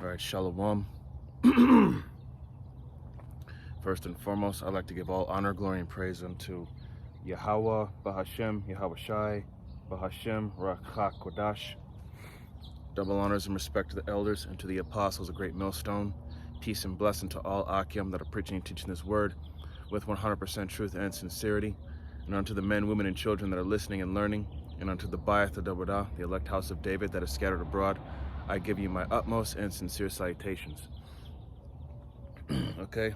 All right, Shalom. First and foremost, I'd like to give all honor, glory, and praise unto Yahweh, Bahashem, Yahweh Shai, Bahashem, Rakha Kodash. Double honors and respect to the elders and to the apostles, a great millstone. Peace and blessing to all Akim that are preaching and teaching this word with 100% truth and sincerity. And unto the men, women, and children that are listening and learning, and unto the Bayat Adawadah, the elect house of David that is scattered abroad, I give you my utmost and sincere salutations. Okay,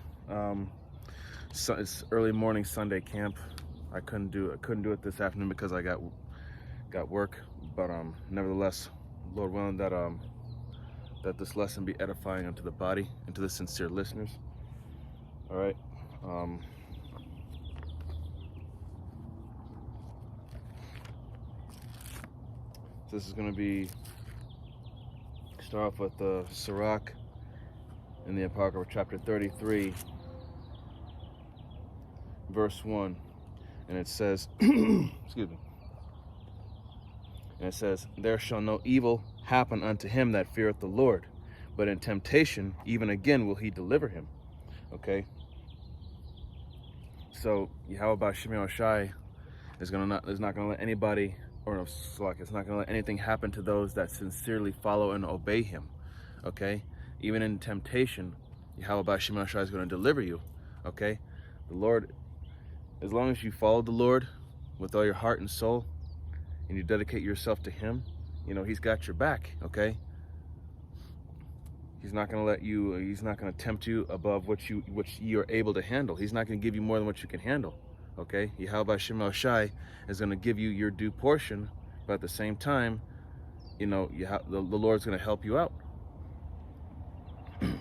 so it's early morning Sunday camp. I couldn't do it this afternoon because I got work, but nevertheless, Lord willing that that this lesson be edifying unto the body and to the sincere listeners. All right. So this is going to be start off with the Sirach in the Apocrypha, chapter 33, verse 1, and it says, excuse me, and it says, "There shall no evil happen unto him that feareth the Lord, but in temptation even again will he deliver him." Okay, so Yahweh Bashim Shai is not going to let anybody, or no, it's not going to let anything happen to those that sincerely follow and obey him. Okay, even in temptation, Yahweh Bashim Shai is going to deliver you. Okay, the Lord, as long as you follow the Lord with all your heart and soul, and you dedicate yourself to him, you know, he's got your back. Okay, he's not going to tempt you above what you're able to handle. He's not going to give you more than what you can handle. Okay, Yahweh Shemel Shai is going to give you your due portion, but at the same time, you know, the Lord's going to help you out.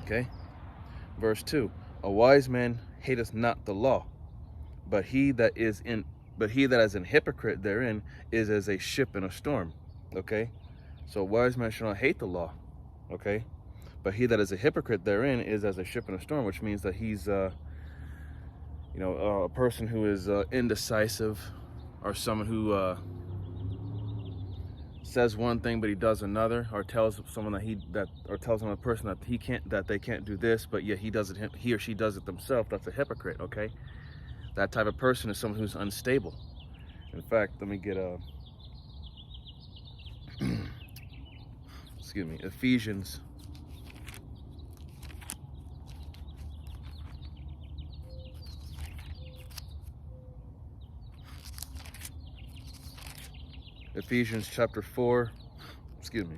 Okay, verse 2: "A wise man hateth not the law, but he that is an hypocrite therein is as a ship in a storm." Okay, so a wise man shall not hate the law. Okay, but he that is a hypocrite therein is as a ship in a storm, which means that he's a person who is indecisive, or someone who says one thing but he does another, or tells someone tells another person that they can't do this, but yet he or she does it themselves. That's a hypocrite. Okay, that type of person is someone who's unstable. In fact, let me get a excuse me, Ephesians chapter 4, excuse me.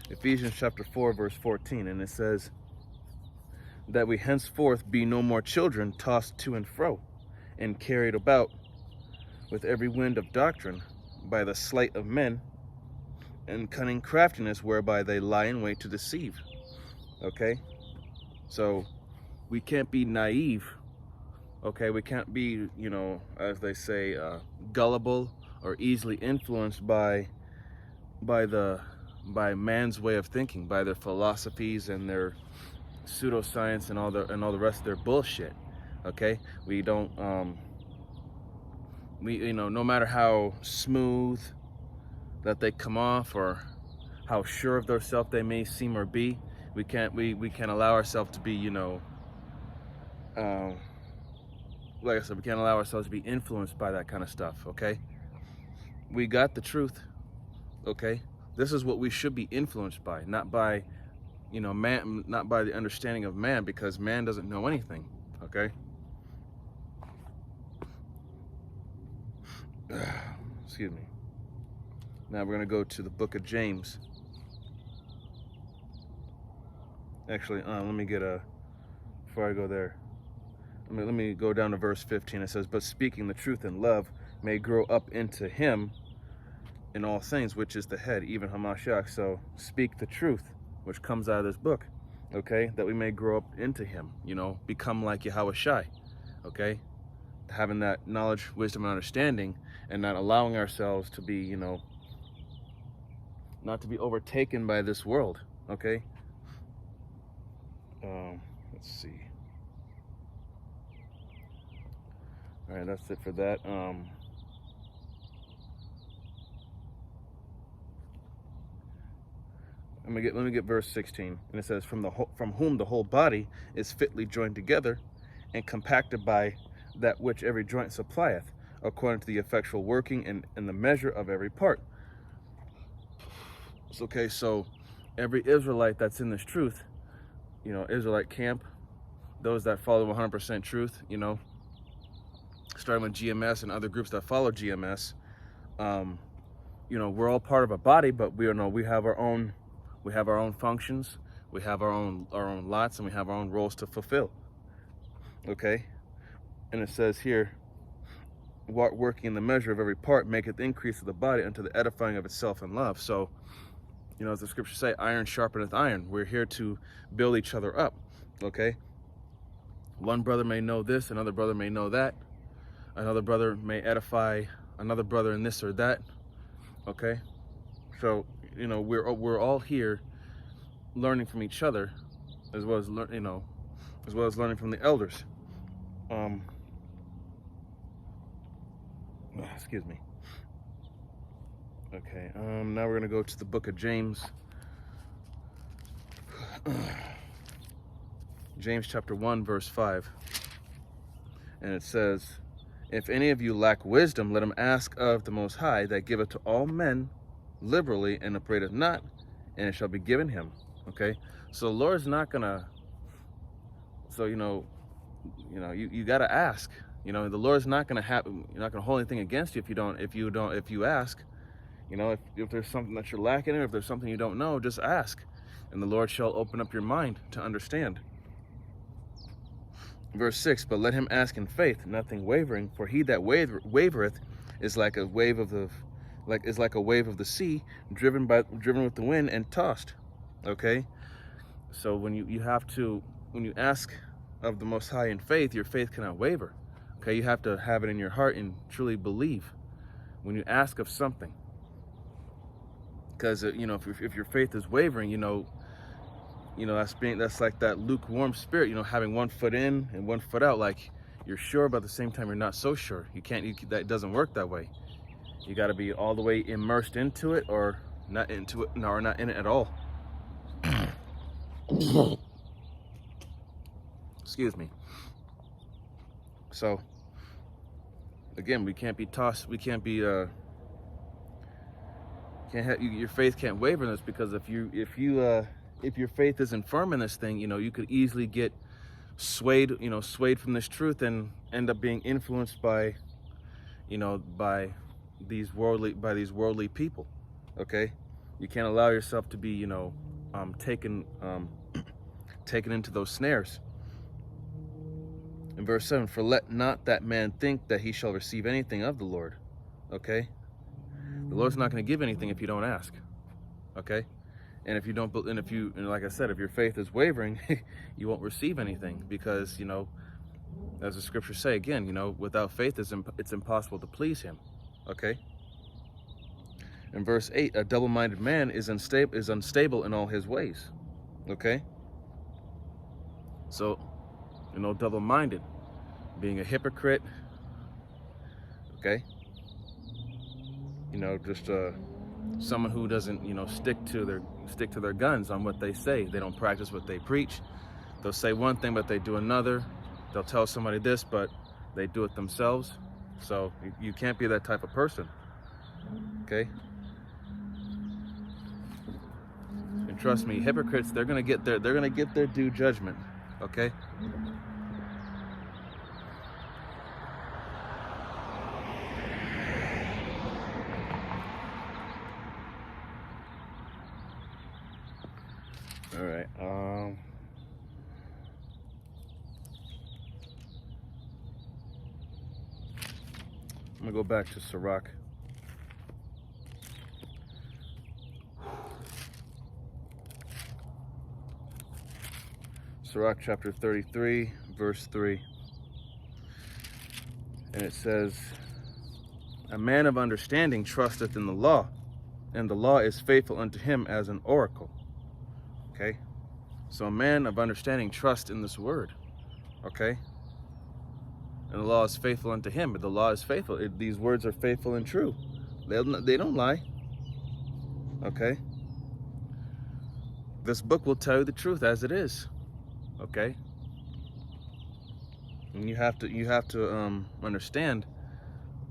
Ephesians chapter 4, verse 14, and it says, "That we henceforth be no more children, tossed to and fro, and carried about with every wind of doctrine, by the sleight of men, and cunning craftiness, whereby they lie in wait to deceive." Okay? So, we can't be naive. Okay, we can't be, as they say, gullible or easily influenced by man's way of thinking, by their philosophies and their pseudoscience and all the rest of their bullshit. Okay, we don't no matter how smooth that they come off or how sure of themselves they may seem or be, we can't allow ourselves to be like I said, we can't allow ourselves to be influenced by that kind of stuff. Okay, we got the truth. Okay, this is what we should be influenced by, not by man, not by the understanding of man, because man doesn't know anything. Okay, excuse me. Now we're going to go to the book of James. Actually, let me get before I go there, let me go down to verse 15. It says, "But speaking the truth in love may grow up into him in all things, which is the head, even Hamashiach." So speak the truth, which comes out of this book, okay, that we may grow up into him, become like Yahweh Shai, okay, having that knowledge, wisdom, and understanding, and not allowing ourselves to be, not to be overtaken by this world. Okay, let's see. All right, that's it for that. let me get verse 16. And it says, from whom the whole body is fitly joined together and compacted by that which every joint supplieth, according to the effectual working and the measure of every part. Okay, so every Israelite that's in this truth, Israelite camp, those that follow 100% truth, starting with GMS and other groups that follow GMS, we're all part of a body, but we have our own functions, we have our own lots, and we have our own roles to fulfill. Okay, and it says here, working in the measure of every part maketh the increase of the body unto the edifying of itself in love. So, as the scriptures say, iron sharpeneth iron. We're here to build each other up. Okay, one brother may know this, another brother may know that, another brother may edify another brother in this or that. Okay, so we're all here learning from each other, as well as learning from the elders. Excuse me. Okay, now we're gonna go to the book of James. James chapter 1 verse 5, and it says, if any of you lack wisdom, let him ask of the Most High, that giveth to all men liberally and upbraideth not, and it shall be given him. Okay, so the Lord's not gonna, so you gotta ask. The Lord's not gonna you're not gonna hold anything against you if you ask. If there's something that you're lacking, or if there's something you don't know, just ask, and the Lord shall open up your mind to understand. Verse 6, but let him ask in faith, nothing wavering, for he that wavereth is like a wave of the sea, driven with the wind and tossed. Okay, so when you ask of the Most High in faith, your faith cannot waver. Okay, you have to have it in your heart and truly believe when you ask of something. Because if your faith is wavering, that's like that lukewarm spirit. Having one foot in and one foot out. Like you're sure, but at the same time you're not so sure. That doesn't work that way. You got to be all the way immersed into it, or not into it, or not in it at all. Excuse me. So again, we can't be tossed. We can't be. Your faith can't waver in this, because if your faith isn't firm in this thing, you could easily get swayed from this truth and end up being influenced by these worldly people. Okay, you can't allow yourself to be taken into those snares. In verse 7, for let not that man think that he shall receive anything of the Lord. Okay, the Lord's not going to give anything if you don't ask. Okay, and if you don't, and like I said, if your faith is wavering, you won't receive anything, because as the scriptures say again, without faith it's impossible to please him. Okay. In verse 8, a double-minded man is unstable in all his ways. Okay. So, double-minded, being a hypocrite. Okay. Just someone who doesn't stick to their guns on what they say. They don't practice what they preach. They'll say one thing, but they do another. They'll tell somebody this, but they do it themselves. So you can't be that type of person. Okay. And trust me, hypocrites, they're gonna get their due judgment. Okay. All right. I'm gonna go back to Sirach. Sirach chapter 33, verse 3. And it says, a man of understanding trusteth in the law, and the law is faithful unto him as an oracle. Okay? So a man of understanding trusts in this word. Okay? And the law is faithful unto him. But the law is faithful. These words are faithful and true. They don't lie. Okay? This book will tell you the truth as it is, okay? And you have to understand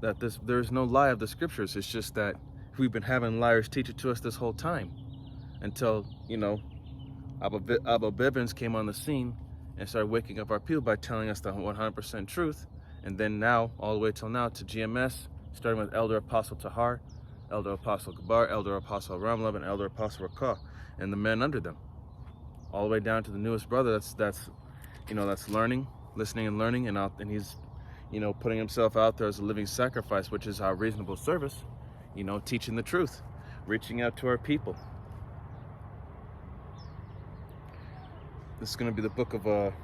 that there's no lie of the scriptures. It's just that we've been having liars teach it to us this whole time, until, you know, Abba Bivens came on the scene and started waking up our people by telling us the 100% truth. And then now, all the way till now, to GMS, starting with Elder Apostle Tahar, Elder Apostle Gabar, Elder Apostle Ramlov, and Elder Apostle Rakah, and the men under them, all the way down to the newest brother that's learning, listening and learning, and he's, you know, putting himself out there as a living sacrifice, which is our reasonable service, you know, teaching the truth, reaching out to our people. This is going to be the book of, let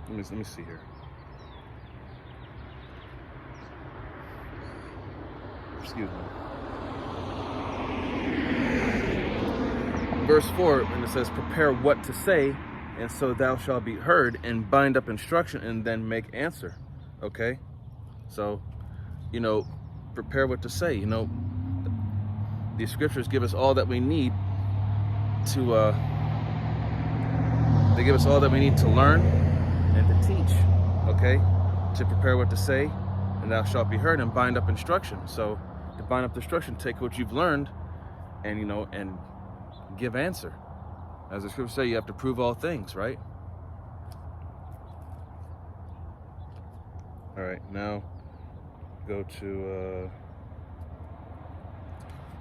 me see here. Excuse me. Verse 4, and it says, prepare what to say, and so thou shalt be heard, and bind up instruction, and then make answer. Okay? So, you know, prepare what to say. You know, these scriptures give us all that we need to, they give us all that we need to learn and to teach. Okay? To prepare what to say, and thou shalt be heard, and bind up instruction. So, to bind up the instruction, take what you've learned, and, you know, and give answer. As the scriptures say, you have to prove all things, right? All right, now go to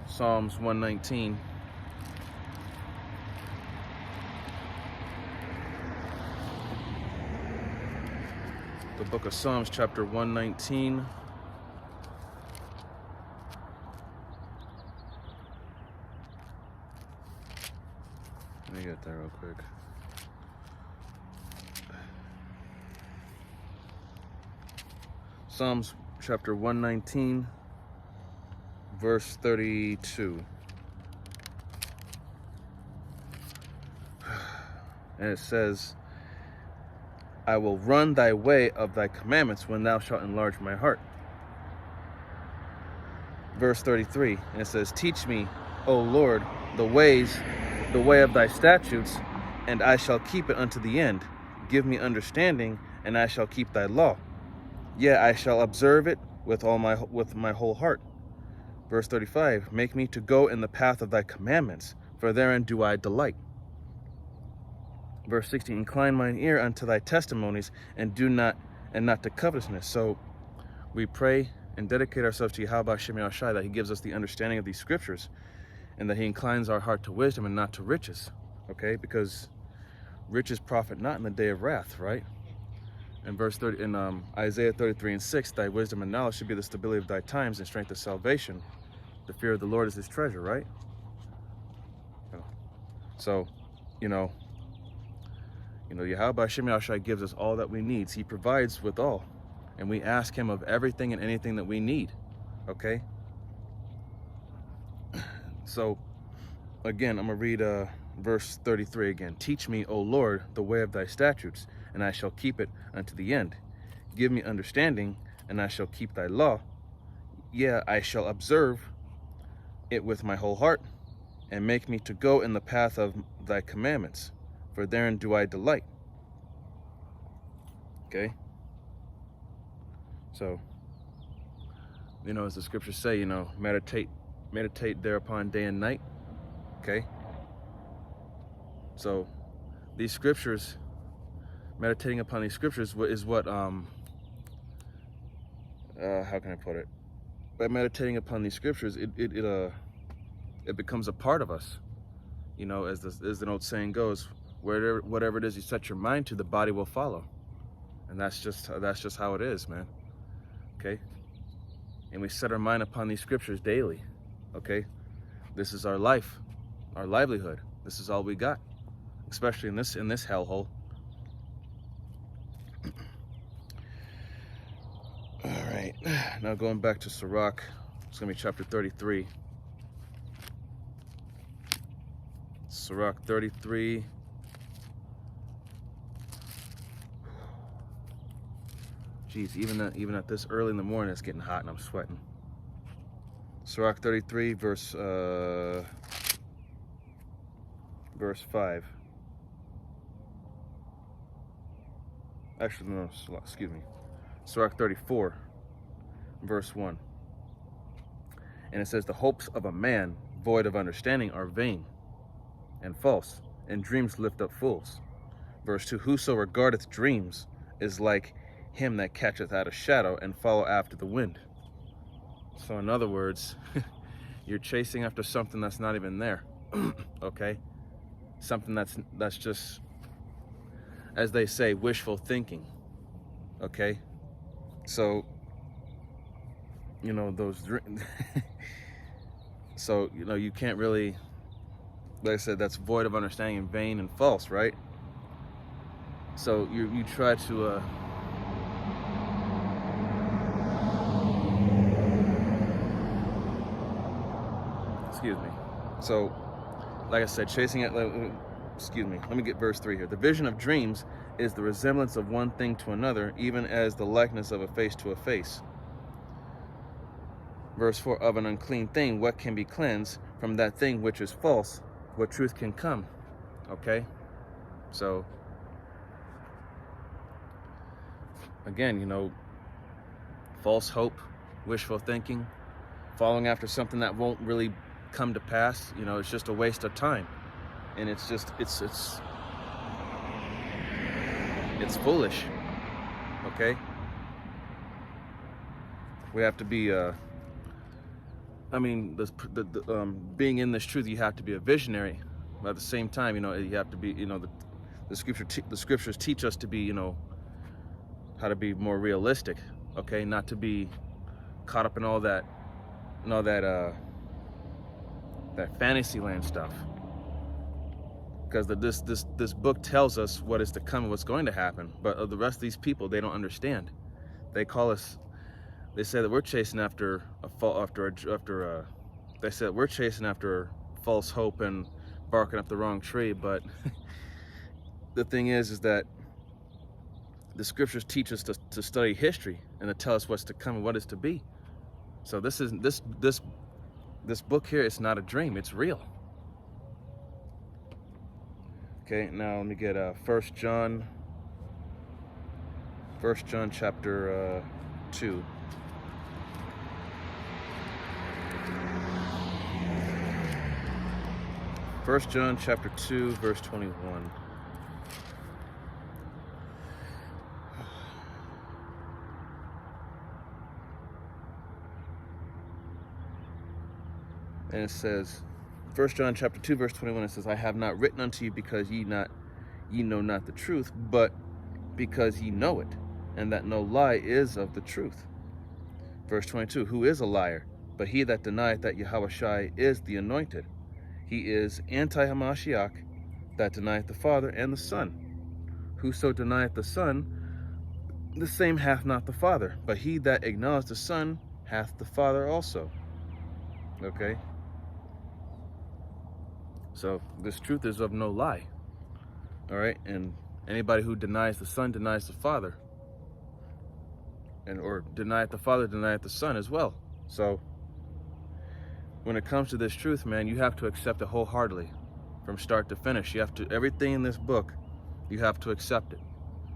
Psalms 119. The book of Psalms, chapter 119. Let me get there real quick. Psalms chapter 119, verse 32. And it says, I will run thy way of thy commandments when thou shalt enlarge my heart. Verse 33, and it says, teach me, O Lord, the way of thy statutes, and I shall keep it unto the end. Give me understanding, and I shall keep thy law. Yea, I shall observe it with my whole heart. Verse 35, make me to go in the path of thy commandments, for therein do I delight. Verse 16, incline mine ear unto thy testimonies, and not to covetousness. So we pray and dedicate ourselves to Yahweh Hashem Yahushai, that he gives us the understanding of these scriptures, and that he inclines our heart to wisdom and not to riches. Okay, because riches profit not in the day of wrath, right? In verse 30, in Isaiah 33:6, thy wisdom and knowledge should be the stability of thy times and strength of salvation. The fear of the Lord is his treasure, right? So, you know, Yahweh Hashem Yahushai gives us all that we need. He provides with all, and we ask him of everything and anything that we need. Okay. So, again, I'm gonna read verse 33 again. Teach me, O Lord, the way of thy statutes, and I shall keep it unto the end. Give me understanding, and I shall keep thy law. Yeah, I shall observe it with my whole heart, and make me to go in the path of thy commandments, for therein do I delight. Okay? So, you know, as the scriptures say, you know, meditate thereupon day and night. Okay? So, these scriptures, meditating upon these scriptures is what, how can I put it? By meditating upon these scriptures, it becomes a part of us. You know, as the old saying goes, whatever it is you set your mind to, the body will follow. And that's just how it is, man. Okay? And we set our mind upon these scriptures daily. Okay? This is our life, our livelihood. This is all we got, especially in this hellhole. All right, now going back to Sirach, it's gonna be chapter 33. Sirach 33. Jeez, even at this early in the morning, it's getting hot and I'm sweating. Sirach 33, verse verse 5. Actually, no, excuse me. Sirach 34, verse 1. And it says, the hopes of a man void of understanding are vain and false, and dreams lift up fools. Verse 2, whoso regardeth dreams is like him that catcheth out a shadow and follow after the wind. So in other words, you're chasing after something that's not even there. Okay? Something that's just, as they say, wishful thinking. Okay? So, you know, those dreams. So, you know, you can't really, like I said, that's void of understanding and vain and false, right? So you try to excuse me. So, like I said, chasing it, excuse me, let me get verse 3 here. The vision of dreams is the resemblance of one thing to another, even as the likeness of a face to a face. Verse 4, of an unclean thing, what can be cleansed? From that thing which is false, what truth can come? Okay? So, again, you know, false hope, wishful thinking, following after something that won't really come to pass, you know, it's just a waste of time. And it's just, it's foolish. Okay? We have to be, I mean, being in this truth, you have to be a visionary. But at the same time, you know, you have to be, you know, the scriptures teach us to be, you know, how to be more realistic. Okay, not to be caught up in all that, that fantasy land stuff. Because this book tells us what is to come and what's going to happen. But the rest of these people, they don't understand. They call us. They say that we're chasing after they said we're chasing after false hope and barking up the wrong tree. But the thing is that the scriptures teach us to study history and to tell us what's to come and what is to be. So this book here is not a dream; it's real. Okay, now let me get 1 John chapter 2. 1 John chapter 2, verse 21. And it says, 1 John chapter 2, verse 21, it says, I have not written unto you because ye know not the truth, but because ye know it, and that no lie is of the truth. Verse 22, who is a liar? But he that denieth that Yahushua is the anointed. He is anti-Hamashiach, that denieth the Father and the Son. Whoso denieth the Son, the same hath not the Father. But he that acknowledgeth the Son hath the Father also. Okay? So this truth is of no lie. All right? And anybody who denies the Son denies the Father. Or denieth the Father, denieth the Son as well. So when it comes to this truth, man, you have to accept it wholeheartedly from start to finish. You have to, everything in this book, you have to accept it.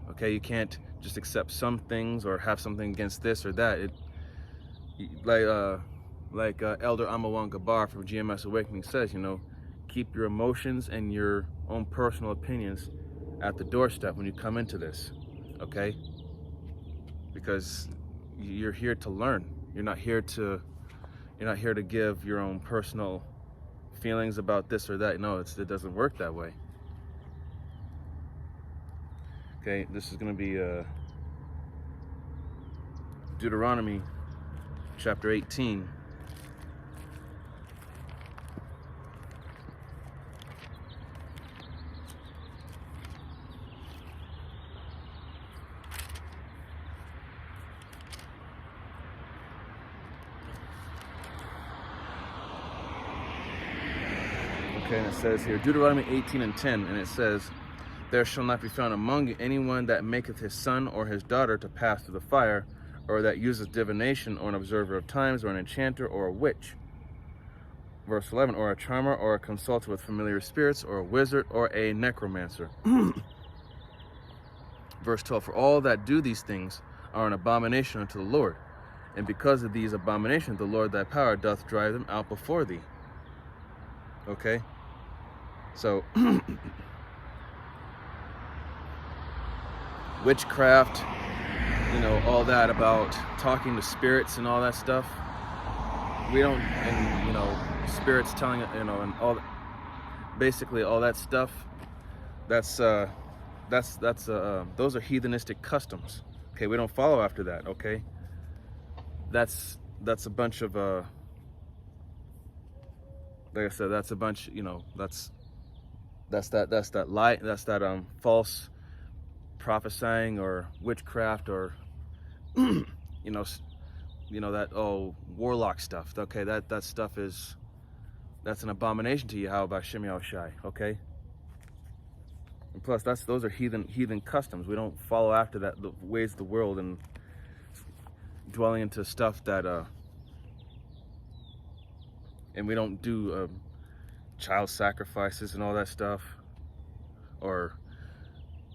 Okay? You can't just accept some things or have something against this or that. Like Elder Amawan Gabar from GMS Awakening says, you know, keep your emotions and your own personal opinions at the doorstep when you come into this. Okay? Because you're here to learn. You're not here to give your own personal feelings about this or that. No, it doesn't work that way. Okay, this is going to be Deuteronomy chapter 18. Okay, and it says here, Deuteronomy 18:10, and it says, there shall not be found among you anyone that maketh his son or his daughter to pass through the fire, or that useth divination, or an observer of times, or an enchanter, or a witch, Verse 11, or a charmer, or a consulter with familiar spirits, or a wizard, or a necromancer. Verse 12, for all that do these things are an abomination unto the Lord. And because of these abominations, the Lord thy power doth drive them out before thee. Okay? So, witchcraft, all that about talking to spirits and all that stuff. We don't, and, spirits telling, and all, basically all that stuff, those are heathenistic customs. Okay, we don't follow after that, okay? That's a bunch of, like I said, that's a bunch, that's that false prophesying or witchcraft or, that, warlock stuff. Okay, that stuff that's an abomination to Yahweh Hashem Yahushai, okay? And plus, those are heathen customs. We don't follow after the ways of the world and dwelling into stuff that, and we don't do child sacrifices and all that stuff, or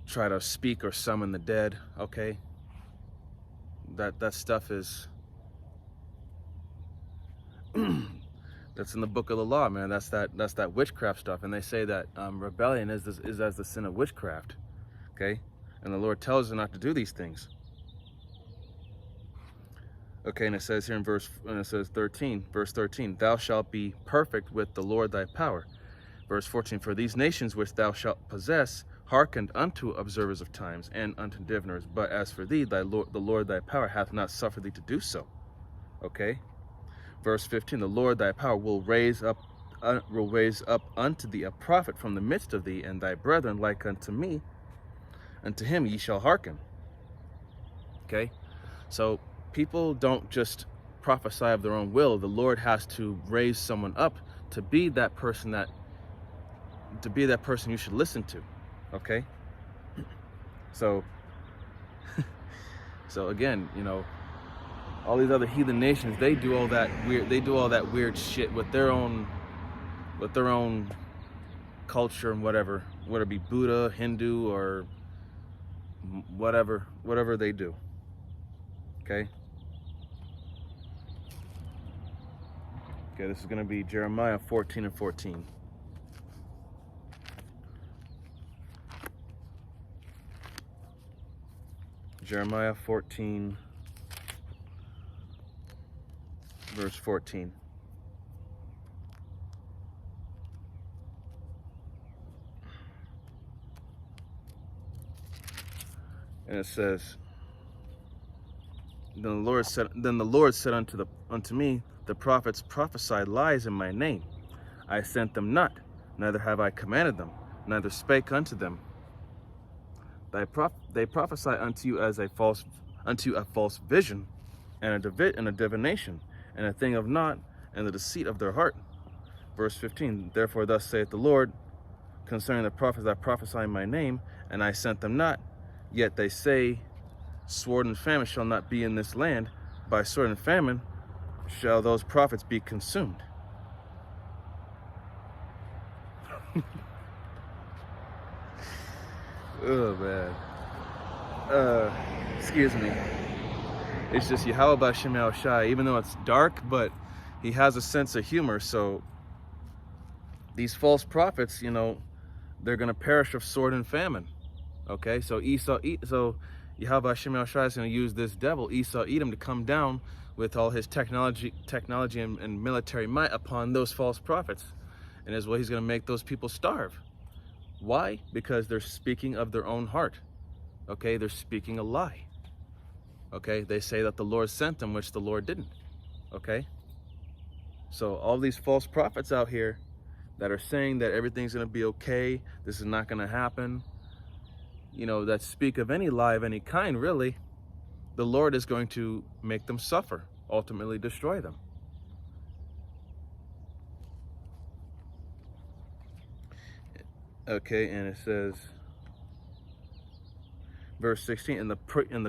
try to speak or summon the dead, okay? That stuff is, that's in the book of the law, man. That's that witchcraft stuff. And they say that rebellion is as the sin of witchcraft, okay? And the Lord tells us not to do these things. Okay, and it says here verse 13, thou shalt be perfect with the Lord thy power. Verse 14, for these nations which thou shalt possess hearkened unto observers of times and unto diviners, but as for thee, the Lord thy power hath not suffered thee to do so. Okay? Verse 15, the Lord thy power will raise up unto thee a prophet from the midst of thee, and thy brethren like unto me, unto him ye shall hearken. Okay? So people don't just prophesy of their own will. The Lord has to raise someone up to be that person you should listen to. Okay? So again, all these other heathen nations, they do all that weird shit with their own culture and whatever, whether it be Buddha, Hindu, or whatever they do. Okay? Okay, this is going to be Jeremiah 14 and 14. Jeremiah 14, verse 14. And it says, Then the Lord said unto me, the prophets prophesied lies in my name. I sent them not, neither have I commanded them, neither spake unto them. They prophesy unto you as a false vision, and a divination, and a thing of naught, and the deceit of their heart. Verse 15, therefore thus saith the Lord concerning the prophets that prophesy in my name, and I sent them not, yet they say, sword and famine shall not be in this land, by sword and famine shall those prophets be consumed. Oh man. Excuse me. It's just Yahweh Hashem Yahushai, even though it's dark, but he has a sense of humor. So these false prophets, they're gonna perish of sword and famine. Okay, so Yahweh Hashem Yahushai is gonna use this devil, Esau Edom, to come down with all his technology and military might upon those false prophets. And as well, he's gonna make those people starve. Why? Because they're speaking of their own heart. Okay, they're speaking a lie. Okay, they say that the Lord sent them, which the Lord didn't. Okay, so all these false prophets out here that are saying that everything's gonna be okay, this is not gonna happen, that speak of any lie of any kind, really, the Lord is going to make them suffer, ultimately destroy them. Okay, and it says, verse 16, and the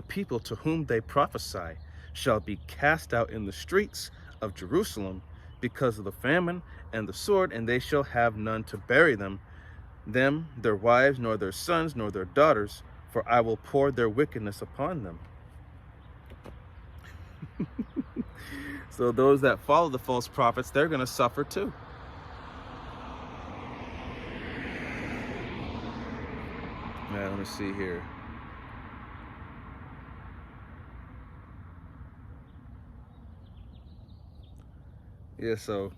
people to whom they prophesy shall be cast out in the streets of Jerusalem, because of the famine and the sword, and they shall have none to bury them, their wives, nor their sons, nor their daughters, for I will pour their wickedness upon them. So those that follow the false prophets, they're going to suffer too. Now, let me see here. Yeah, so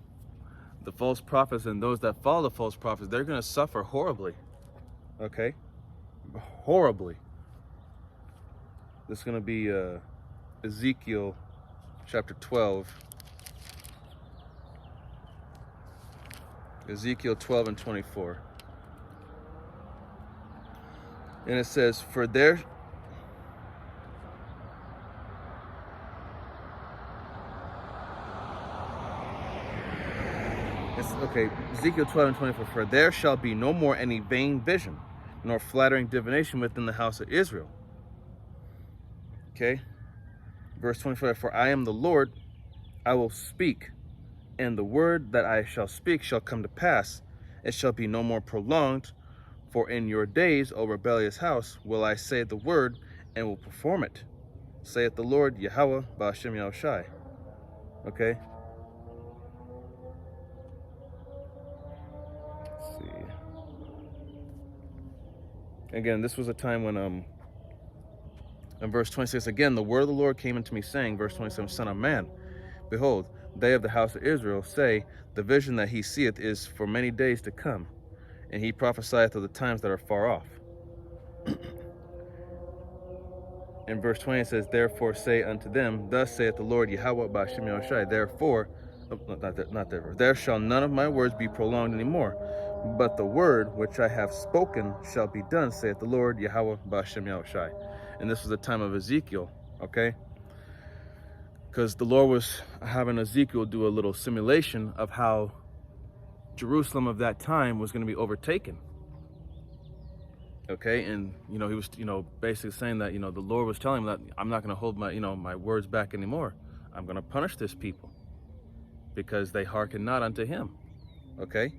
the false prophets and those that follow the false prophets, they're going to suffer horribly. Okay? Horribly. This is going to be Ezekiel chapter 12. Ezekiel 12 and 24. And it says, for there... Okay, Ezekiel 12 and 24. For there shall be no more any vain vision, nor flattering divination within the house of Israel. Okay? Verse 25. For I am the Lord, I will speak, and the word that I shall speak shall come to pass. It shall be no more prolonged. For in your days, O rebellious house, will I say the word, and will perform it, saith the Lord, Yahweh, Ba'ashem Yahushai. Okay? Let's see. Again, this was a time when, in verse 26, again, the word of the Lord came unto me, saying, verse 27, Son of man, behold, they of the house of Israel say, the vision that he seeth is for many days to come, and he prophesieth of the times that are far off. In verse 20 it says, therefore say unto them, thus saith the Lord Yahweh Ba'ashem Yahushai, therefore, there shall none of my words be prolonged anymore, but the word which I have spoken shall be done, saith the Lord Yahweh Ba'ashem Yahushai. And this was the time of Ezekiel, okay? Because the Lord was having Ezekiel do a little simulation of how Jerusalem of that time was going to be overtaken. Okay, and he was basically saying that the Lord was telling him that I'm not going to hold my my words back anymore. I'm going to punish this people because they hearken not unto him. Okay,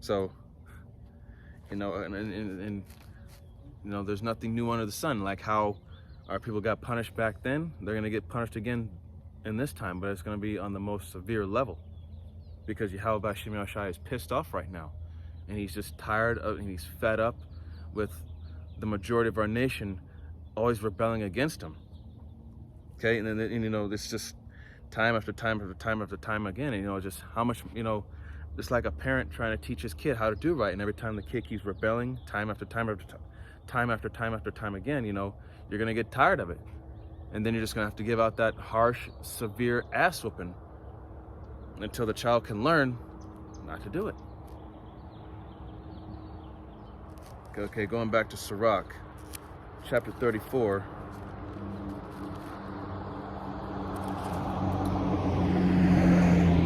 so and there's nothing new under the sun. Like how our people got punished back then, they're going to get punished again in this time, but it's going to be on the most severe level because Yahweh Ba'ashem Yahushai is pissed off right now. And he's just tired of, and he's fed up with the majority of our nation always rebelling against him. Okay, and it's just time after time after time after time again. And just how much, it's like a parent trying to teach his kid how to do right, and every time the kid keeps rebelling, time after time after time after time after time again, you're gonna get tired of it, and then you're just gonna have to give out that harsh, severe ass whooping until the child can learn not to do it. Okay, going back to Sirach, chapter 34.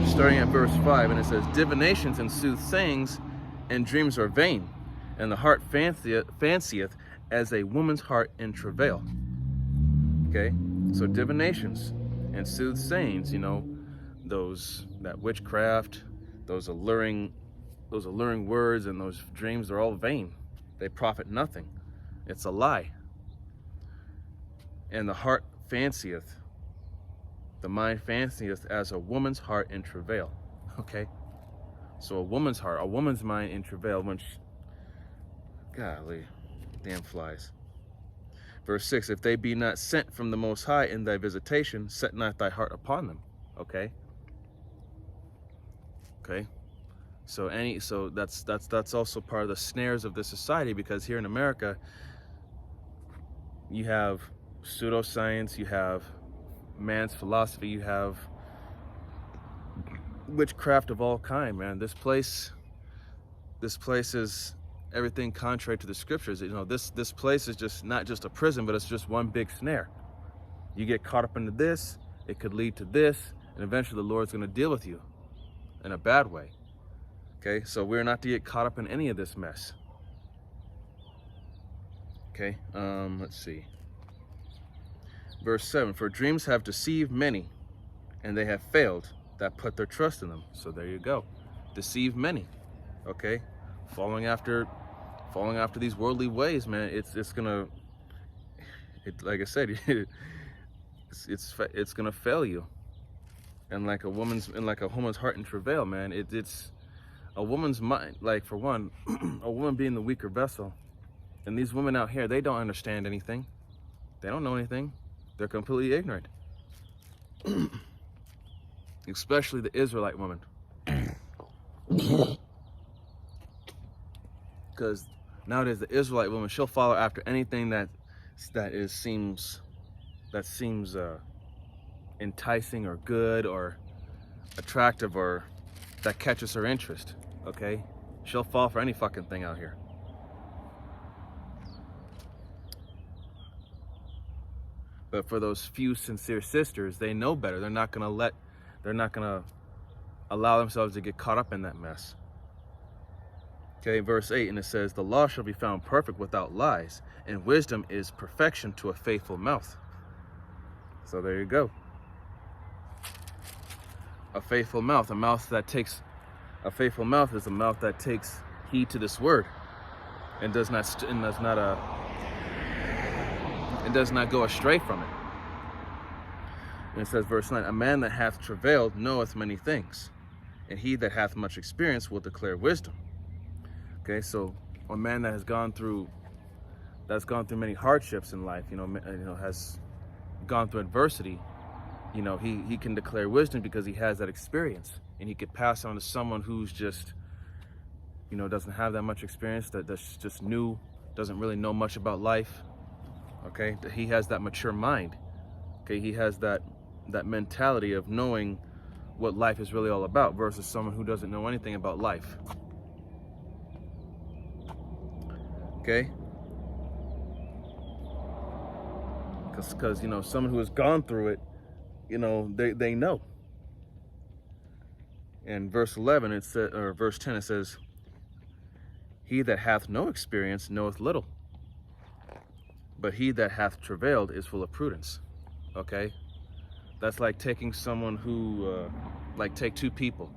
Starting at verse 5, and it says, divinations and soothsayings and dreams are vain, and the heart fancieth as a woman's heart in travail. Okay, so divinations and soothsayings, that witchcraft, those alluring words and those dreams, they're all vain. They profit nothing. It's a lie. And the heart fancieth, the mind fancieth as a woman's heart in travail. Okay? So a woman's heart, a woman's mind in travail when golly, damn flies. Verse 6, if they be not sent from the Most High in thy visitation, set not thy heart upon them. Okay? Okay? So that's also part of the snares of this society, because here in America, you have pseudoscience, you have man's philosophy, you have witchcraft of all kind, man. This place is everything contrary to the scriptures. This place is just not just a prison, but it's just one big snare. You get caught up into this, it could lead to this, and eventually the Lord's going to deal with you in a bad way. Okay, so we're not to get caught up in any of this mess. Okay, let's see. Verse 7, for dreams have deceived many, and they have failed. that put their trust in them. So there you go. Deceive many. Okay? Following after these worldly ways, man, it's gonna, like I said, it's gonna fail you. And like a woman's heart in travail, man, it's a woman's mind. Like, for one, a woman being the weaker vessel, and these women out here, they don't understand anything. They don't know anything. They're completely ignorant. Especially the Israelite woman. Because nowadays the Israelite woman, she'll follow after anything that seems enticing or good or attractive or that catches her interest. Okay, she'll fall for any fucking thing out here. But for those few sincere sisters, they know better. They're not gonna allow themselves to get caught up in that mess. Okay, verse 8, and it says, the law shall be found perfect without lies, and wisdom is perfection to a faithful mouth. So there you go. A faithful mouth, a faithful mouth is a mouth that takes heed to this word and does not go astray from it. And it says, verse 9, a man that hath travailed knoweth many things, and he that hath much experience will declare wisdom. Okay, so a man that has gone through many hardships in life, has gone through adversity, he can declare wisdom because he has that experience, and he could pass on to someone who's just, doesn't have that much experience, that's just new, doesn't really know much about life. Okay, he has that mature mind. Okay, he has that mentality of knowing what life is really all about versus someone who doesn't know anything about life. Okay, because someone who has gone through it, they know. In verse 11 it says, or verse 10 it says, he that hath no experience knoweth little, but he that hath travailed is full of prudence. Okay, that's like taking someone who, take two people.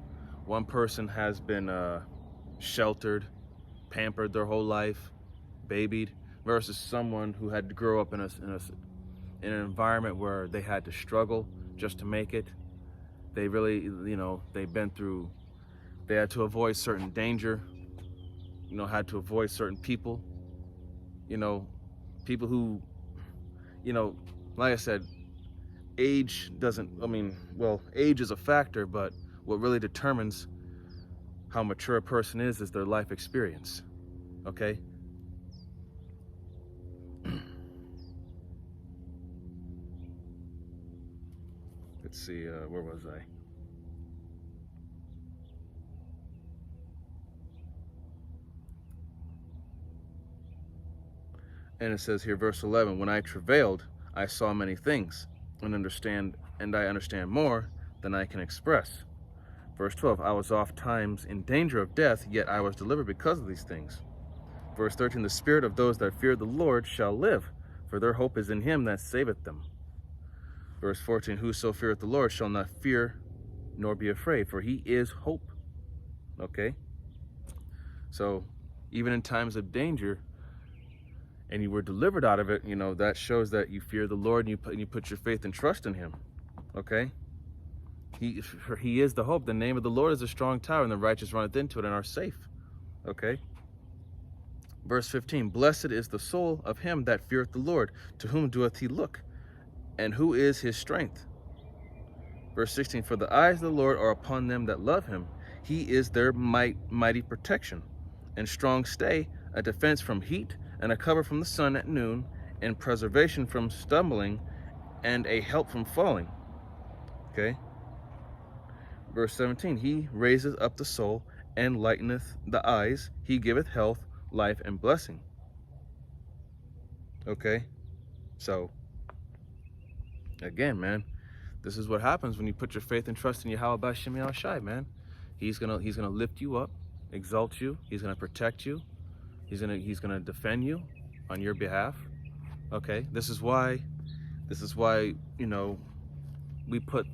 One person has been sheltered, pampered their whole life, babied, versus someone who had to grow up in an environment where they had to struggle just to make it. They really, they had to avoid certain danger, had to avoid certain people, people who, like I said, age is a factor, but what really determines how mature a person is their life experience. Okay? Let's see, where was I? And it says here, verse 11, when I travailed, I saw many things, and I understand more than I can express. Verse 12, I was oft times in danger of death, yet I was delivered because of these things. Verse 13, the spirit of those that fear the Lord shall live, for their hope is in him that saveth them. Verse 14, whoso feareth the Lord shall not fear nor be afraid, for he is hope. Okay? So, even in times of danger, and you were delivered out of it, that shows that you fear the Lord and you put your faith and trust in him. Okay? He is the hope. The name of the Lord is a strong tower, and the righteous runneth into it and are safe. Okay? Verse 15, blessed is the soul of him that feareth the Lord, to whom doeth he look, and who is his strength. Verse 16, for the eyes of the Lord are upon them that love him. He is their mighty protection, and strong stay, a defense from heat, and a cover from the sun at noon, and preservation from stumbling, and a help from falling. Okay? Verse 17, he raiseth up the soul, and lighteneth the eyes. He giveth health, life, and blessing. Okay? So, again, man, this is what happens when you put your faith and trust in Yahweh B'Shem Yahushai, man. He's gonna lift you up, exalt you. He's gonna protect you. He's gonna defend you on your behalf. Okay, this is why we put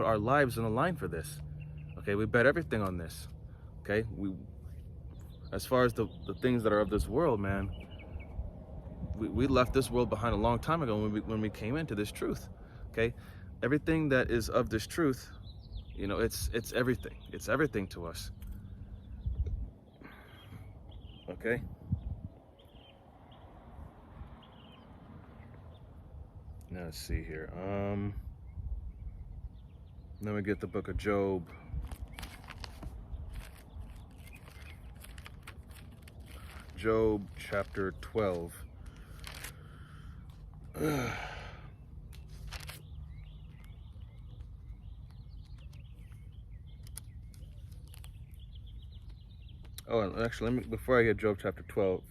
our lives on the line for this. Okay, we bet everything on this. Okay, as far as the things that are of this world, man, we left this world behind a long time ago when we came into this truth. Okay, everything that is of this truth, it's everything. It's everything to us. Okay. Now let's see here. Let me get the book of Job. Job chapter 12. Oh, and actually, before I get Job chapter 12,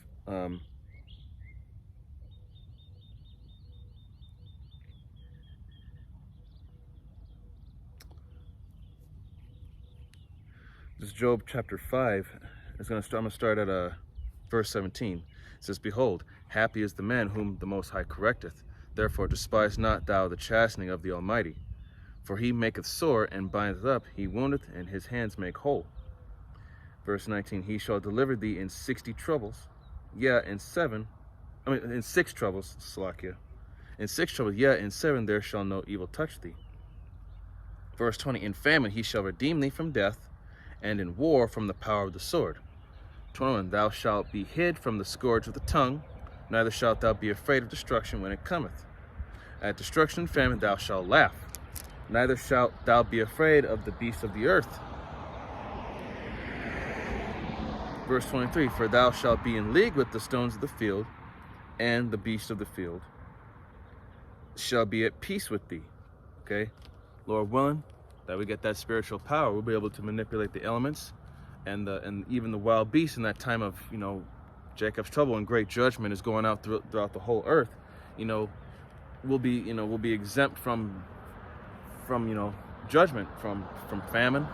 this Job chapter 5 is I'm gonna start at verse 17. It says, "Behold, happy is the man whom the Most High correcteth. Therefore despise not thou the chastening of the Almighty. For he maketh sore and bindeth up, he woundeth, and his hands make whole." Verse 19, "He shall deliver thee in 60 troubles, in 6 troubles, Salakia. In 6 troubles, in 7 there shall no evil touch thee." Verse 20, "In famine he shall redeem thee from death, and in war from the power of the sword." 21, "Thou shalt be hid from the scourge of the tongue, neither shalt thou be afraid of destruction when it cometh. At destruction and famine thou shalt laugh, neither shalt thou be afraid of the beasts of the earth." Verse 23, "For thou shalt be in league with the stones of the field, and the beasts of the field shall be at peace with thee." Okay, Lord willing, that we get that spiritual power, we'll be able to manipulate the elements and even the wild beasts in that time of Jacob's trouble and great judgment is going out throughout the whole earth. We'll be exempt from judgment, from famine,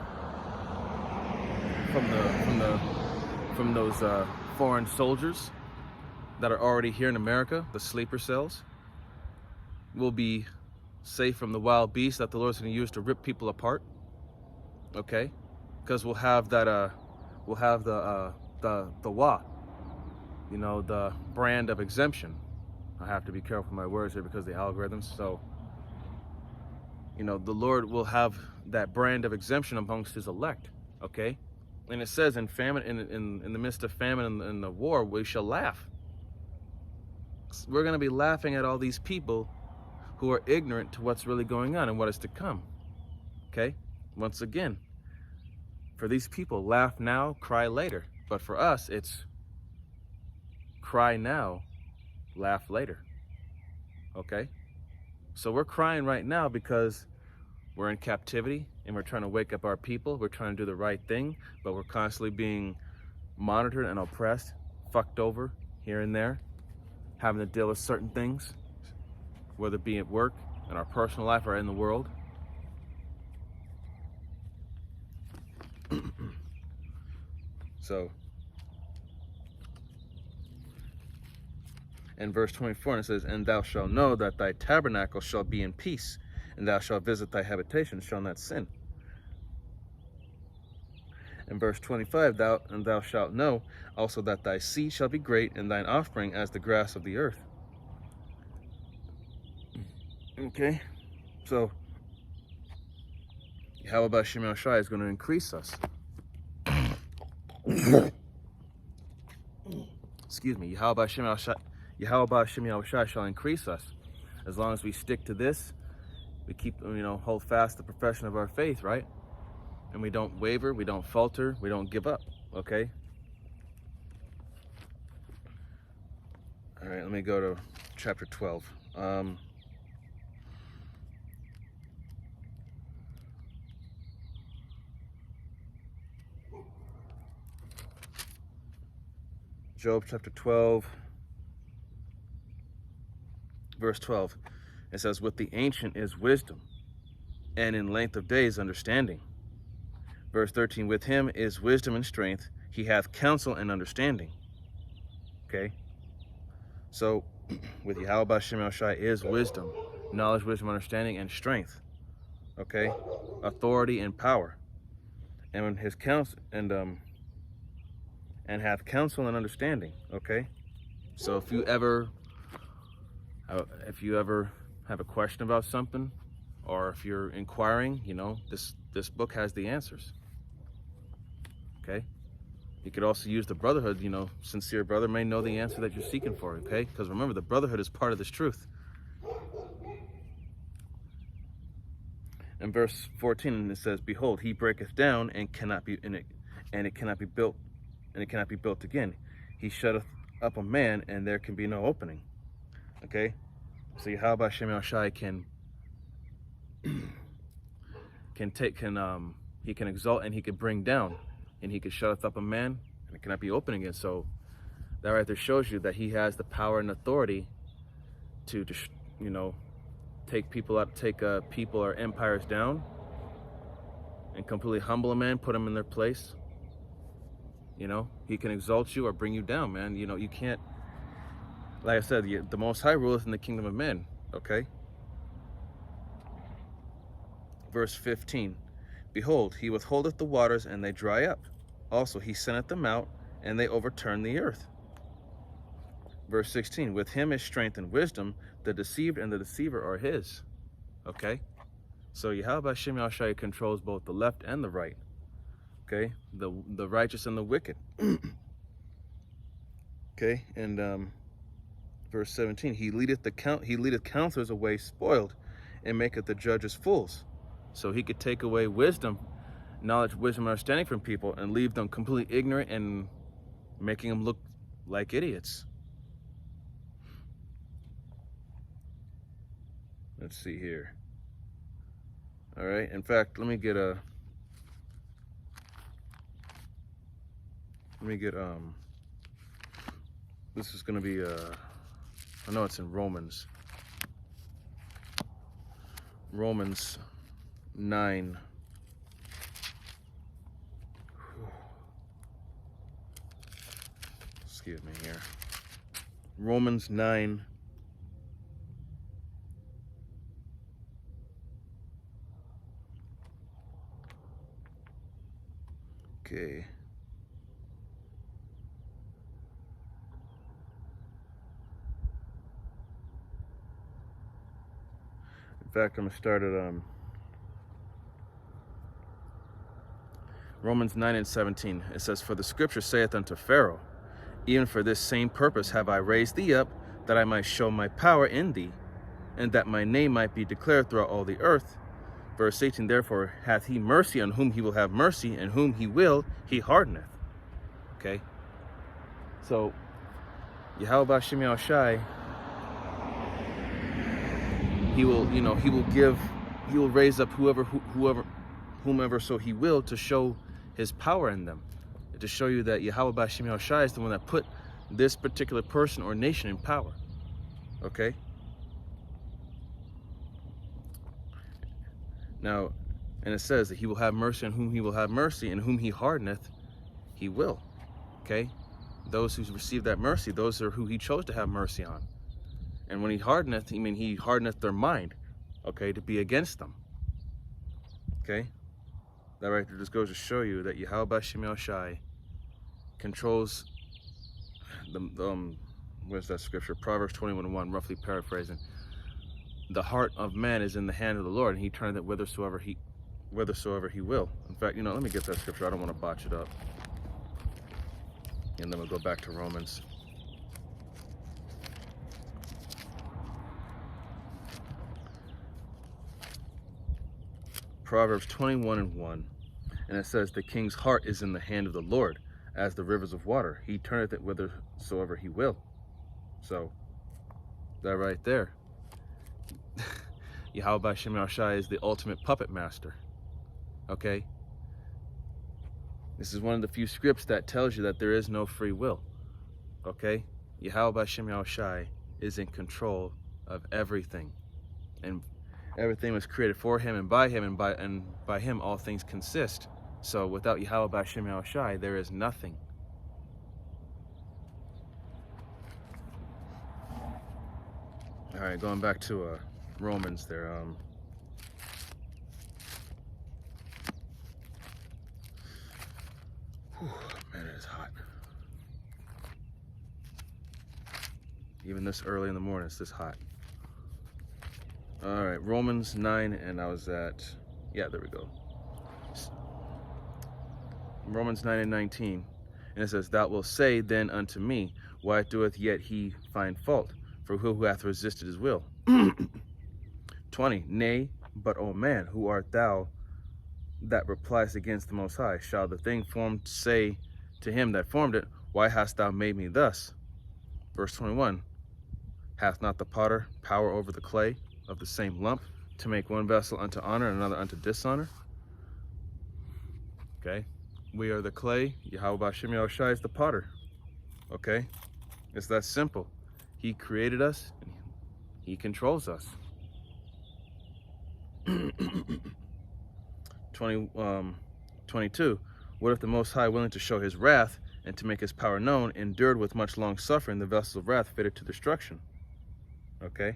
from those foreign soldiers that are already here in America, the sleeper cells. We'll be safe from the wild beasts that the Lord's going to use to rip people apart. Okay, because we'll have the the brand of exemption. I have to be careful with my words here because of the algorithms. So, the Lord will have that brand of exemption amongst his elect. Okay, and it says in famine, in the midst of famine and the war, we shall laugh. We're going to be laughing at all these people who are ignorant to what's really going on and what is to come. Okay, once again, for these people, laugh now, cry later. But for us, it's cry now, laugh later. Okay, so we're crying right now because we're in captivity and we're trying to wake up our people. We're trying to do the right thing, but we're constantly being monitored and oppressed, fucked over here and there, having to deal with certain things, whether it be at work, in our personal life, or in the world. So, in verse 24, it says, "And thou shalt know that thy tabernacle shall be in peace, and thou shalt visit thy habitation, shall not sin." In verse 25, thou shalt know also that thy seed shall be great, and thine offspring as the grass of the earth. Okay, so Yahweh B'Shem Yahushua is going to increase us. Excuse me, Yahweh B'Shem Yahushua shall increase us. As long as we stick to this, we keep, hold fast the profession of our faith, right? And we don't waver, we don't falter, we don't give up, okay? All right, let me go to chapter 12. Job chapter 12, verse 12. It says, "With the ancient is wisdom, and in length of days understanding." Verse 13, "With him is wisdom and strength, he hath counsel and understanding." Okay, so with Yahweh B'Shem Yahushua is wisdom, knowledge, wisdom, understanding, and strength. okay, authority and power, and his counsel and hath counsel and understanding. Okay, so if you ever have a question about something, or if you're inquiring, this book has the answers. Okay, you could also use the brotherhood. Sincere brother may know the answer that you're seeking for. Okay, because remember, the brotherhood is part of this truth. In verse 14, it says, "Behold, he breaketh down and cannot be in it, and it cannot be built, and it cannot be built again. He shutteth up a man, and there can be no opening." Okay, so Yahweh Shem Shai can he can exalt and he can bring down, and he can shut up a man, and it cannot be opened again. So that right there shows you that he has the power and authority to take people or empires down, and completely humble a man, put them in their place. He can exalt you or bring you down, man. You can't, like I said, the Most High ruleth in the kingdom of men. Okay. Verse 15, "Behold, he withholdeth the waters, and they dry up. Also he sendeth them out, and they overturn the earth." Verse 16, "With him is strength and wisdom. The deceived and the deceiver are his." Okay, so Yahweh Shem Yahshai controls both the left and the right. Okay, the righteous and the wicked. Okay, and verse 17, he leadeth counselors away spoiled, and maketh the judges fools. So he could take away wisdom, knowledge, wisdom, understanding from people, and leave them completely ignorant and making them look like idiots. Let's see here. All right. In fact, let me get this is going to be I know it's in Romans 9. Excuse me here. Romans 9. Okay. In fact, I'm going to start at Romans 9 and 17. It says, "For the scripture saith unto Pharaoh, Even for this same purpose have I raised thee up, that I might show my power in thee, and that my name might be declared throughout all the earth." Verse 18, "Therefore hath he mercy on whom he will have mercy, and whom he will, he hardeneth." Okay? So, Yahweh Shem Yahushai, he will raise up whomever so he will, to show his power in them. To show you that Yahweh Shem Yahushai is the one that put this particular person or nation in power. Okay? Now, and it says that he will have mercy on whom he will have mercy, and whom he hardeneth, he will. Okay? Those who receive that mercy, those are who he chose to have mercy on. And when he hardeneth, he hardeneth their mind, okay, to be against them. Okay? That right there just goes to show you that Yahweh Shem Yahushai controls where's that scripture? Proverbs 21:1, roughly paraphrasing. The heart of man is in the hand of the Lord, and he turneth it whithersoever he will. In fact, let me get that scripture. I don't want to botch it up. And then we'll go back to Romans. Proverbs 21:1, and it says, "The king's heart is in the hand of the Lord, as the rivers of water. He turneth it whithersoever he will." So, that right there, Yahweh Shem Yahushai is the ultimate puppet master. Okay? This is one of the few scripts that tells you that there is no free will. Okay? Yahweh Shem Yahushai is in control of everything. And everything was created for him and by him, and by him all things consist. So without Yahweh Shem Yahushai, there is nothing. All right, going back to Romans there. Even this early in the morning, it's this hot. All right, Romans 9, and I was at, yeah, there we go. Romans 9 and 19. And it says, Thou wilt say then unto me, Why doeth yet he find fault? For who hath resisted his will? 20. Nay, but O man, who art thou that replies against the Most High? Shall the thing formed say to him that formed it, Why hast thou made me thus? Verse 21. Hath not the potter power over the clay of the same lump, to make one vessel unto honor and another unto dishonor? Okay. We are the clay. Yahweh B'Shem Yahushai is the potter. Okay. It's that simple. He created us. And he controls us. 22. What if the Most High, willing to show his wrath and to make his power known, endured with much long suffering the vessels of wrath fitted to destruction? Okay.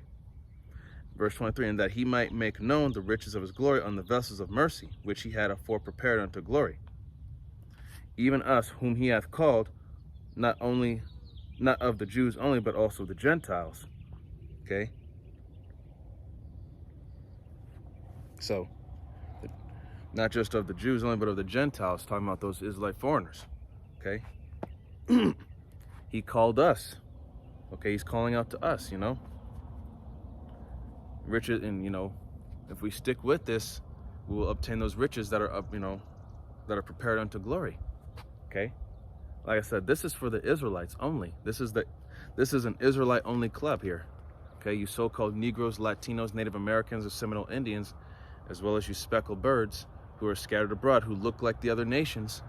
Verse 23, and that he might make known the riches of his glory on the vessels of mercy, which he had afore prepared unto glory. Even us, whom he hath called, not of the Jews only, but also the Gentiles. Okay. So, not just of the Jews only, but of the Gentiles, talking about those Israelite foreigners. Okay. He called us. Okay, he's calling out to us, you know. Riches, and you know, if we stick with this, we will obtain those riches that are up, you know, that are prepared unto glory. Okay. Like I said, this is for the Israelites only. This is an Israelite only club here. Okay, you so-called Negroes, Latinos, Native Americans, or Seminole Indians, as well as you speckled birds who are scattered abroad, who look like the other nations,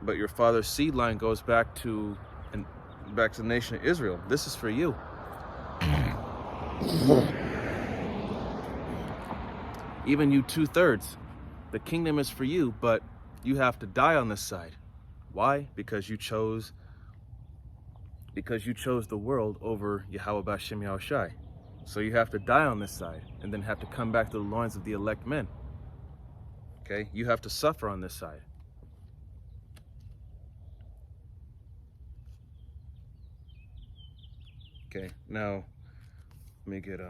but your father's seed line goes back to the nation of Israel. This is for you. Even you 2/3, the kingdom is for you, but you have to die on this side. Why? Because you chose the world over Yahweh B'Shem Yahushai. So you have to die on this side and then have to come back to the loins of the elect men. Okay? You have to suffer on this side. Okay, now let me get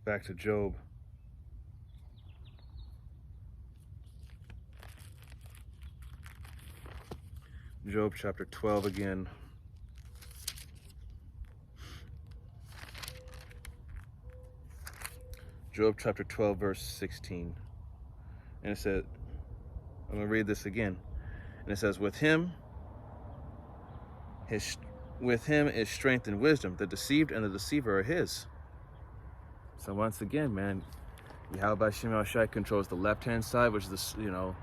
back to Job. Job chapter 12 again. Job chapter 12 verse 16. And it said, I'm going to read this again. And it says, with him is strength and wisdom. The deceived and the deceiver are his. So once again, man, Yahweh B'Shem Yahushai controls the left-hand side, which is the, you know,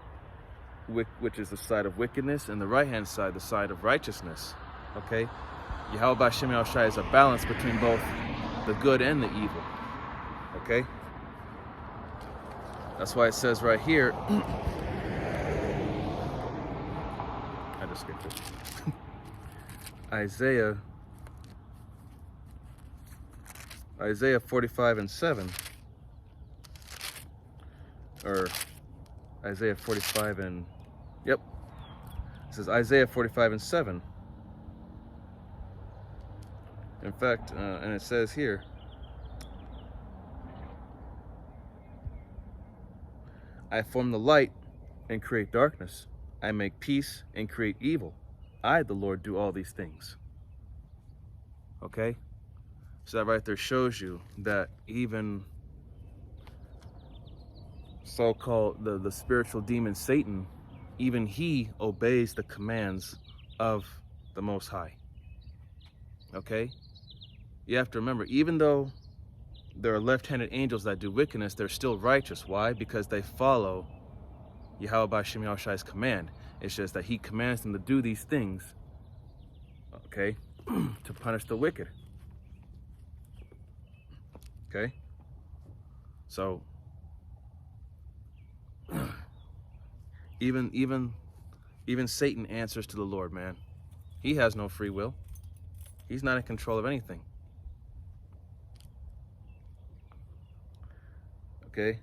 which is the side of wickedness, and the right-hand side, the side of righteousness. Okay? Yahweh B'Shem Yahushai is a balance between both the good and the evil. Okay? That's why it says right here, I just skipped it. Isaiah 45 and 7, or Isaiah 45 and, yep, it says Isaiah 45 and 7. In fact, and it says here, I form the light and create darkness. I make peace and create evil. I, the Lord, do all these things. Okay? So that right there shows you that even so-called the spiritual demon Satan, even he obeys the commands of the Most High. Okay? You have to remember, even though there are left-handed angels that do wickedness, they're still righteous. Why? Because they follow Yahweh B'Shem Yahushai's command. It's just that he commands them to do these things, okay, to punish the wicked. Okay? So, even Satan answers to the Lord, man. He has no free will. He's not in control of anything. Okay?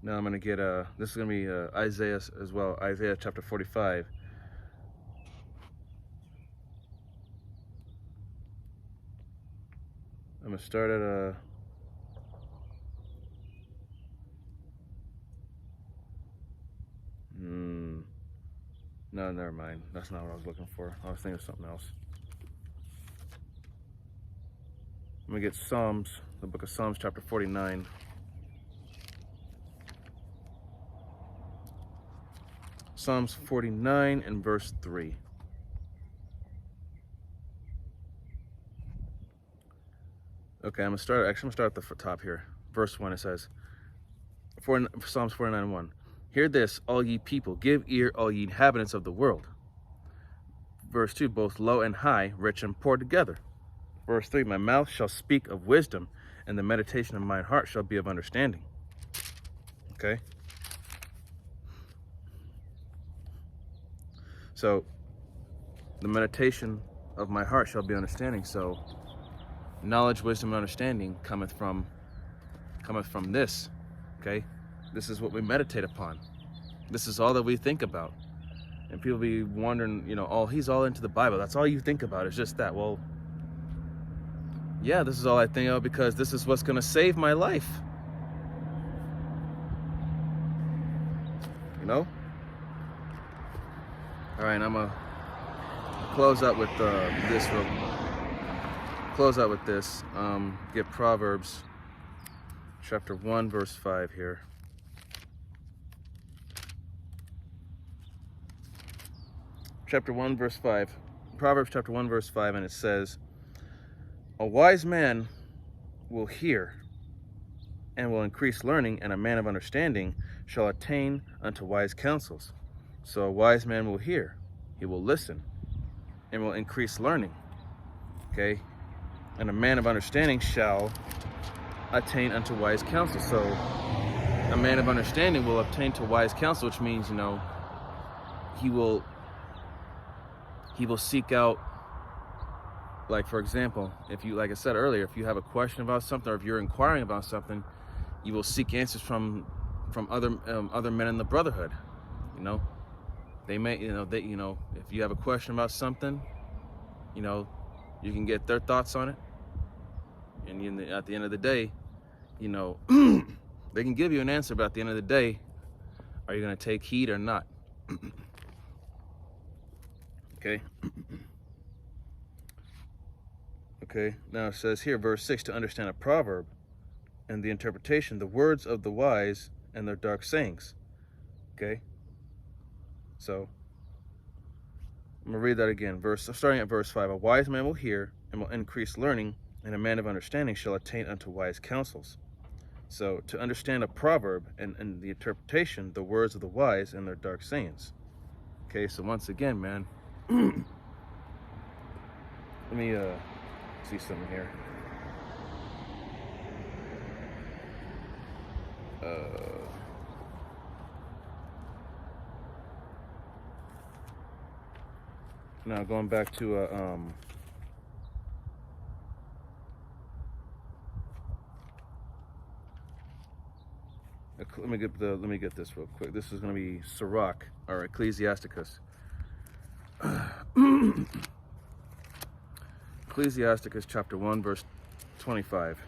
Now I'm going to get, this is going to be Isaiah as well, Isaiah chapter 45. I'm going to start at no, never mind. That's not what I was looking for. I was thinking of something else. I'm going to get Psalms, the book of Psalms chapter 49. Psalms 49 and verse 3. Okay, I'm going to start at the top here. Verse 1, it says, Psalms 49:1. Hear this, all ye people, give ear, all ye inhabitants of the world. Verse 2, both low and high, rich and poor together. Verse 3, my mouth shall speak of wisdom, and the meditation of mine heart shall be of understanding. Okay? So, the meditation of my heart shall be understanding. So, knowledge, wisdom, and understanding cometh from this. Okay? This is what we meditate upon. This is all that we think about. And people be wondering, you know, oh, he's all into the Bible. That's all you think about. It's just that. Well, yeah, this is all I think of because this is what's going to save my life. You know? All right, I'm going to close out with this. Get Proverbs chapter 1, verse 5 here. Chapter 1, verse 5. Proverbs chapter 1, verse 5, and it says, a wise man will hear and will increase learning, and a man of understanding shall attain unto wise counsels. So a wise man will hear, he will listen, and will increase learning. Okay? And a man of understanding shall attain unto wise counsel. So a man of understanding will obtain to wise counsel, which means, you know, he will seek out, like, for example, if you, like I said earlier, if you have a question about something, or if you're inquiring about something, you will seek answers from other men in the brotherhood. You know, they may, if you have a question about something, you know, you can get their thoughts on it, and at the end of the day, you know, they can give you an answer, but at the end of the day, are you going to take heed or not? Okay. Okay, now it says here, verse 6, to understand a proverb and the interpretation, the words of the wise and their dark sayings. Okay, so I'm going to read that again. Starting at verse 5, a wise man will hear and will increase learning, and a man of understanding shall attain unto wise counsels. So to understand a proverb and the interpretation, the words of the wise and their dark sayings. Okay, so once again, man, let me see something here. Now going back to let me get this real quick. This is going to be Sirach, or Ecclesiasticus. Ecclesiasticus chapter 1, verse 25.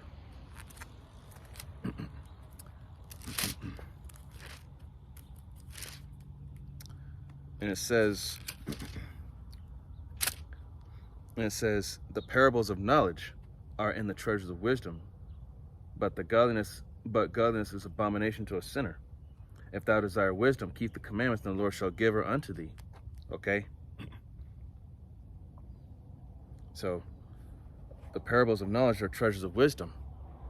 And it says, the parables of knowledge are in the treasures of wisdom, but godliness is abomination to a sinner. If thou desire wisdom, keep the commandments, and the Lord shall give her unto thee. Okay? So, the parables of knowledge are treasures of wisdom.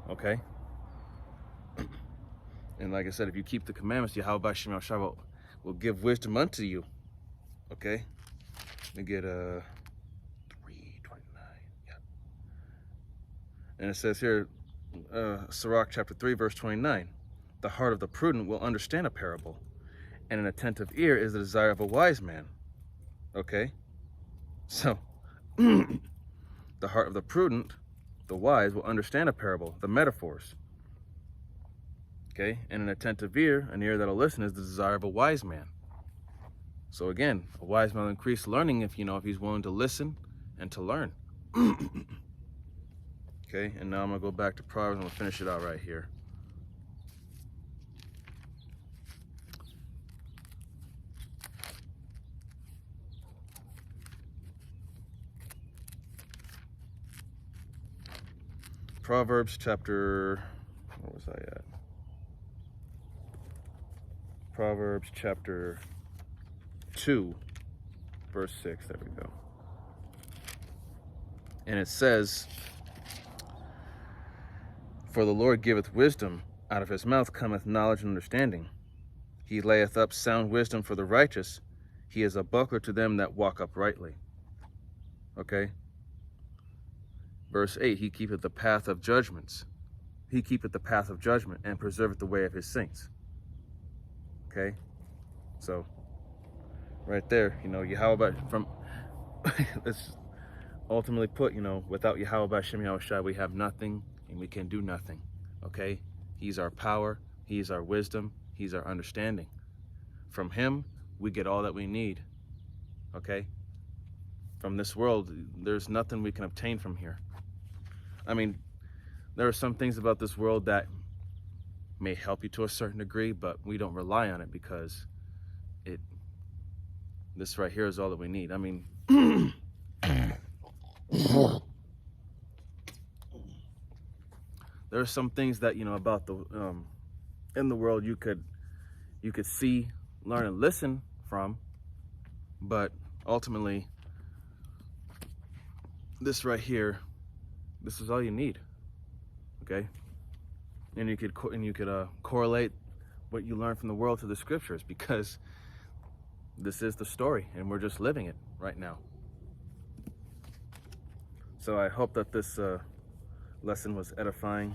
Okay? And like I said, if you keep the commandments, Yahweh Shem Yahshua will give wisdom unto you. Okay? Let me get 3:29. Yeah. And it says here, Sirach chapter 3, verse 29. The heart of the prudent will understand a parable, and an attentive ear is the desire of a wise man. Okay? So, the heart of the prudent, the wise, will understand a parable, the metaphors. Okay, and an attentive ear, an ear that'll listen, is the desire of a wise man. So again, a wise man will increase learning if he's willing to listen and to learn. Okay, and now I'm gonna go back to Proverbs. I'm gonna finish it out right here. Proverbs chapter, where was I at? Proverbs chapter 2, verse 6, there we go. And it says, "For the Lord giveth wisdom, out of his mouth cometh knowledge and understanding. He layeth up sound wisdom for the righteous. He is a buckler to them that walk uprightly." Okay? Verse 8, he keepeth the path of judgments. He keepeth the path of judgment and preserveth the way of his saints. Okay? So, right there, Yahweh from, let's ultimately put, without Yahweh B'Shem Yahushua, we have nothing and we can do nothing. Okay? He's our power. He's our wisdom. He's our understanding. From him, we get all that we need. Okay? From this world, there's nothing we can obtain from here. I mean, there are some things about this world that may help you to a certain degree, but we don't rely on it because this right here is all that we need. I mean, there are some things that, about the in the world you could see, learn, and listen from, but ultimately, this right here, this is all you need. Okay, and you could correlate what you learn from the world to the scriptures, because this is the story and we're just living it right now. So I hope that this lesson was edifying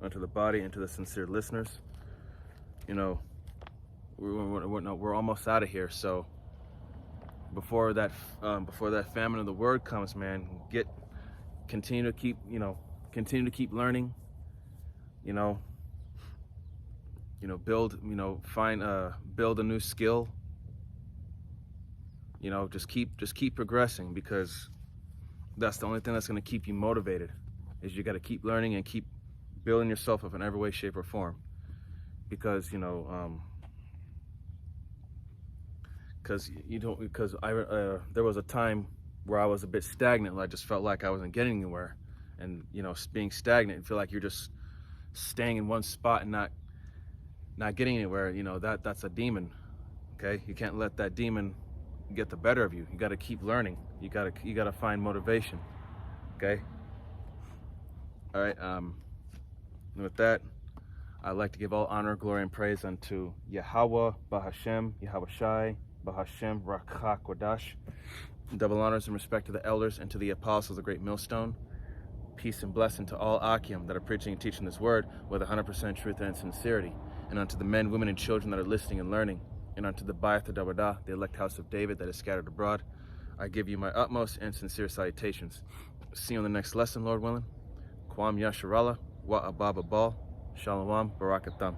unto the body and to the sincere listeners. We're almost out of here, so before that famine of the word comes, man, continue to keep learning. Build a new skill. Just keep progressing, because that's the only thing that's going to keep you motivated. Is you got to keep learning and keep building yourself up in every way, shape, or form. Because there was a time where I was a bit stagnant. I just felt like I wasn't getting anywhere, and being stagnant, you feel like you're just staying in one spot and not getting anywhere. That's a demon. Okay, you can't let that demon get the better of you. You got to keep learning. You got to find motivation. Okay. All right. And with that, I'd like to give all honor, glory, and praise unto Yahweh B'Hashem, Yahweh Shai, B'Hashem Rakha Kodash. Double honors and respect to the elders and to the apostles of the Great Millstone. Peace and blessing to all Akim that are preaching and teaching this word with 100% truth and sincerity. And unto the men, women, and children that are listening and learning. And unto the Bayat Dawadah, the elect house of David that is scattered abroad, I give you my utmost and sincere salutations. See you on the next lesson, Lord willing. Kwam Yasharallah, Wa Ababa Bal, Shalom, Barakatam.